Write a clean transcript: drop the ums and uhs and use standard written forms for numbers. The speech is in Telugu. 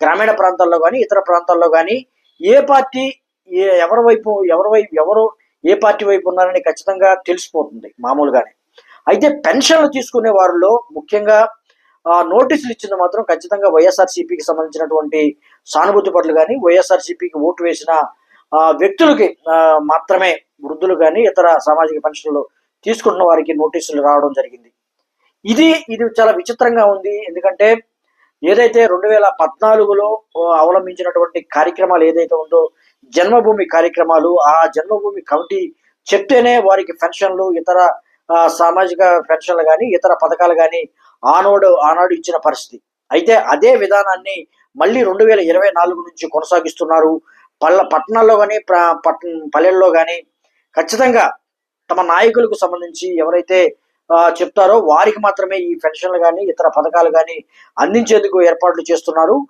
గ్రామీణ ప్రాంతాల్లో కానీ ఇతర ప్రాంతాల్లో కానీ ఏ పార్టీ ఎవరు ఏ పార్టీ వైపు ఉన్నారని ఖచ్చితంగా తెలిసిపోతుంది మామూలుగానే. అయితే పెన్షన్లు తీసుకునే వారిలో ముఖ్యంగా నోటీసులు ఇచ్చింది మాత్రం ఖచ్చితంగా వైఎస్ఆర్సీపీకి సంబంధించినటువంటి సానుభూతి పరులు కానీ వైఎస్ఆర్సీపీకి ఓటు వేసిన వ్యక్తులకి మాత్రమే, వృద్ధులు కానీ ఇతర సామాజిక పెన్షన్లు తీసుకుంటున్న వారికి నోటీసులు రావడం జరిగింది. ఇది చాలా విచిత్రంగా ఉంది. ఎందుకంటే ఏదైతే 2014లో అవలంబించినటువంటి కార్యక్రమాలు ఏదైతే ఉందో జన్మభూమి కార్యక్రమాలు, ఆ జన్మభూమి కమిటీ చెప్తేనే వారికి పెన్షన్లు ఇతర సామాజిక పెన్షన్లు కానీ ఇతర పథకాలు కానీ ఆనాడు ఇచ్చిన పరిస్థితి. అయితే అదే విధానాన్ని మళ్ళీ 2024 నుంచి కొనసాగిస్తున్నారు. పట్టణాల్లో కానీ పల్లెల్లో కానీ ఖచ్చితంగా తమ నాయకులకు సంబంధించి ఎవరైతే చెప్తారో వారికి మాత్రమే ఈ పెన్షన్లు కానీ ఇతర పథకాలు కానీ అందించేందుకు ఏర్పాట్లు చేస్తున్నారు.